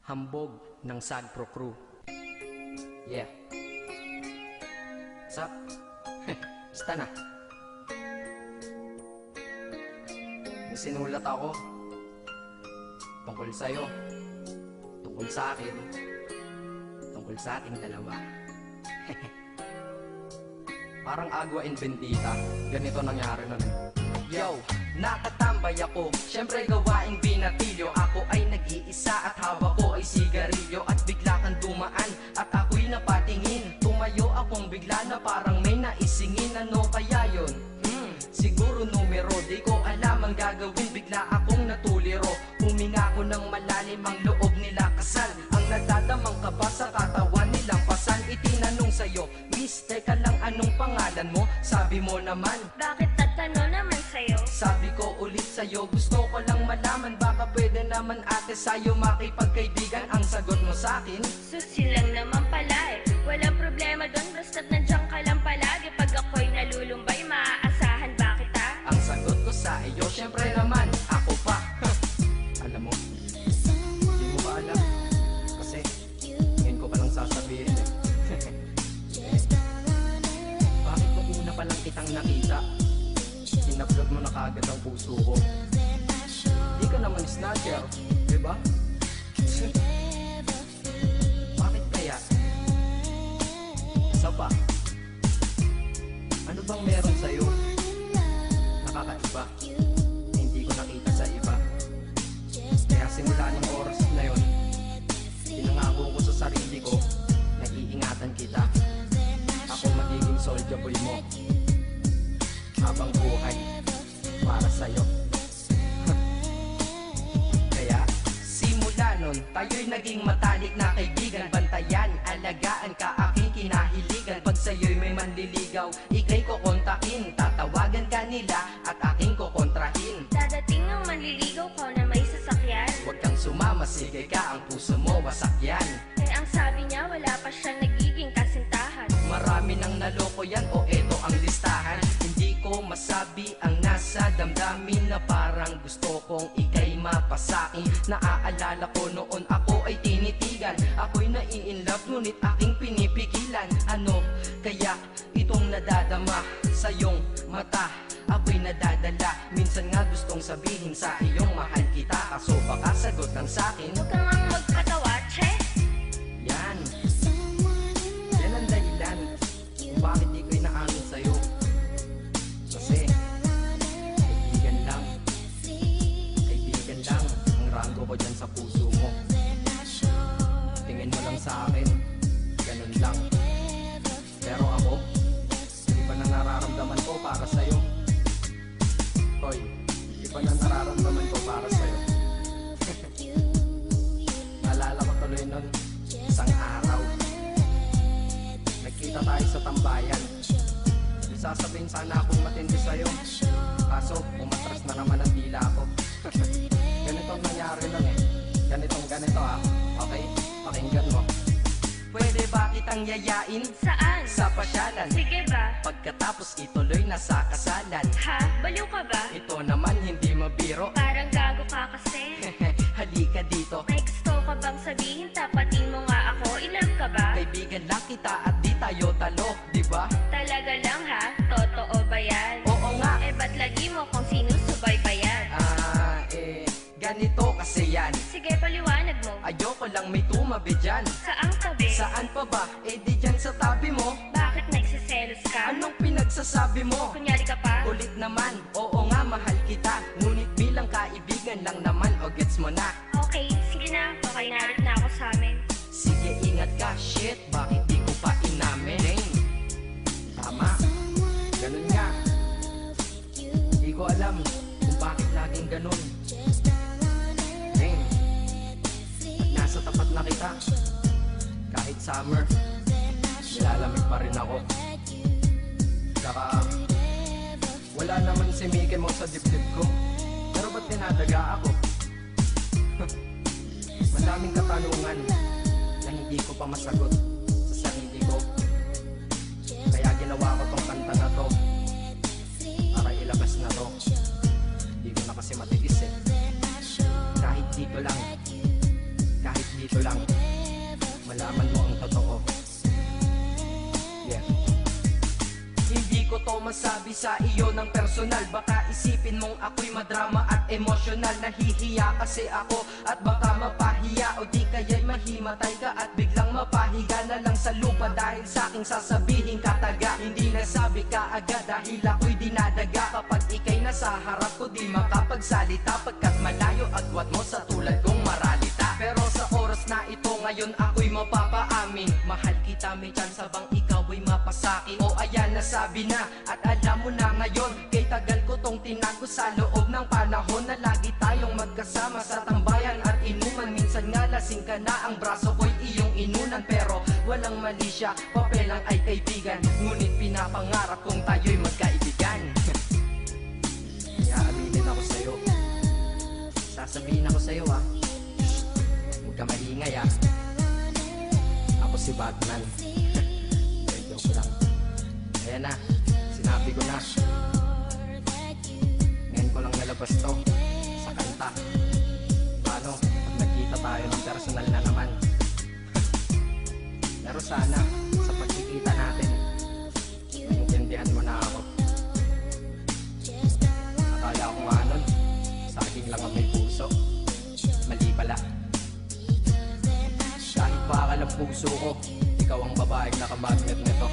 Hambog ng Sagpro Crew. Yeah. What's up? Basta na. May sinulat ako tungkol sa'yo, tungkol sa akin, tungkol sa ating dalawa. Parang Agua and Bendita. Ganito nangyari nun. Yo, nakatambay ako, syempre gawaing binatilyo. Ako ay nag-iisa at hawak ko ay sigarilyo. At bigla kang dumaan at ako'y napatingin. Tumayo akong bigla na parang may naisingin. Ano kaya yun? Siguro numero, di ko alam ang gagawin. Bigla akong natuliro, huminga ko ng malalim, ang loob nila kasal. Ang nadadamang kaba sa katawan nilang pasan. Itinanong sa'yo, miss, teka lang, anong pangalan mo? Sabi mo naman, bakit tatanong naman sa'yo? sabi ko ulit sa'yo, gusto ko lang malaman. Baka pwede naman ate sa'yo makipagkaibigan. Ang sagot mo sa'kin, Susi lang naman pala eh. Walang problema doon, basta't nandiyan ka lang palagi. Pag ako'y nalulumbay, maaasahan ba kita? ang sagot ko sa iyo, syempre naman, ako pa. Alam mo, hindi mo ba alam? Kasi, ngayon ko palang sasabihin eh. Bakit nung una pa lang kitang nakita, inablog mo na kaagad ang puso ko? Di ka naman snatcher, di ba? Bakit kaya? Isa pa, ano bang meron sa'yo? Nakakaiba, na hindi ko nakita sa iba. Kaya simula ng oras na yun, pinangako ko sa sarili ko na iingatan kita. Ako magiging soldier boy mo habang buhay para sa'yo. Kaya simula nun, tayo'y naging matalik na kaibigan. Bantayan, alagaan ka, aking kinahiligan. Pag sa'yo'y may manliligaw, ika'y kukontakin. Tatawagan ka nila at aking kukontrahin. Dadating ng manliligaw ko na may sasakyan. Huwag kang sumama, sige ka, ang puso mo wasak yan. Eh ang sabi niya, wala pa siyang nagiging kasintahan. Marami nang naloko yan, o eto ang listahan. Hindi ko masabi ang nasa damdamin, na parang gusto kong ika'y mapasakin. Naaalala ko noon ako ay tinitigan, ako'y nai-inlove ngunit aking pinipigilan. Ano kaya itong nadadama sa iyong mata? Ako'y nadadala, minsan nga gustong sabihin sa iyong mahal kita. Kaso baka sagot lang sa'kin, Huwag kang ang magpatawa, che. yan ang dahilan kung bakit di ko inaamin sa'yo. Kasi kaibigan lang ang rango ko dyan sa puso mo. Tingin mo lang sa akin, ganun lang. Pero ako, iba na nararamdaman ko para sa'yo. Hoy, iba na nararamdaman ko para sa'yo. Naalala ko tuloy nun, isang araw nagkita tayo sa tambayan. Sasabihin sana akong matindi sa'yo, kaso umatras na naman ang dila ko. Ganito ang nangyari lang eh. Ganito Okay, pakinggan mo. Pwede ba kitang yayain Saan? sa pasyalan? Sige ba? Pagkatapos ituloy na sa kasalan. Ha? Baliw ka ba? Ito naman hindi mabiro. Parang gago ka kasi. Halika dito, May gusto ka bang sabihin? Tapatin mo nga ako. I-love ka ba? kaibigan lang kita at di tayo talo, di ba? Talaga lang ha? Totoo ba yan? Oo nga. Eh ba't lagi mo kung sinusubaybayan? Ganito kasi yan. Sige, paliwanag mo. Ayoko lang may tumabi dyan. Saang tabi? Saan pa ba? Eh di dyan sa tabi mo. Bakit nagsiselos ka? Anong pinagsasabi mo? Kunyari ka pa? Ulit naman, oo nga mahal kita. Ngunit bilang kaibigan lang naman, o gets mo na. Okay, sige na. Okay, narit na ako sa amin. Sige ingat ka, shit, bakit di ko pa inamin? Dang. Tama, ganun nga. Di ko alam kung bakit laging ganun. Dang. Nasa tapat na kita, kahit summer, nilalamig pa rin ako. Saka wala naman si Mickey mo sa dibdib ko, pero ba't dinadaga ako? Madaming katanungan na hindi ko pa masagot sa sarili ko. Kaya ginawa ko tong kanta na to para ilabas na to. Hindi ko na kasi matiis eh. Kahit dito lang, kahit dito Gusto lang malaman mo ang totoo. Yeah. Hindi ko to masabi sa iyo ng personal. Baka isipin mong ako'y madrama at emosyonal. Nahihiya kasi ako at baka mapahiya, o di kaya'y mahimatay ka at biglang mapahiga na lang sa lupa dahil sa aking sasabihin kataga. Hindi nasabi ka agad dahil ako'y dinadaga. Kapag ika'y nasa harap ko di makapagsalita, pagkat malayo agwat mo sa tulad kong maralita. Pero sa oras na ito ngayon ako'y mapapaamin, mahal kita, may chance bang ikaw ay mapasakin? O ayan, nasabi na at alam mo na ngayon. Kay tagal ko tong tinago sa loob ng panahon na lagi tayong magkasama sa tambayan at inuman. Minsan nga lasing ka na, ang braso ko'y iyong inunan. Pero walang mali siya, papel lang ay kaibigan. Ngunit pinapangarap kong tayo'y magkaibigan. Kaya aminin ako sa'yo, sasabihin ako sa'yo huwag ka maingay Ako si Batman. Joke lang. Ayan na, sinabi ko na. Ngayon ko lang nalabas to sa kanta. Paano pag nagkita tayo ng personal na naman? Pero sana sa pagkikita natin maintindihan mo na ako. Akala ko nga nun saging lang ang may puso. Mali pala. Kahit bakal ang puso ko, ikaw ang babaeng nakamagnet nito.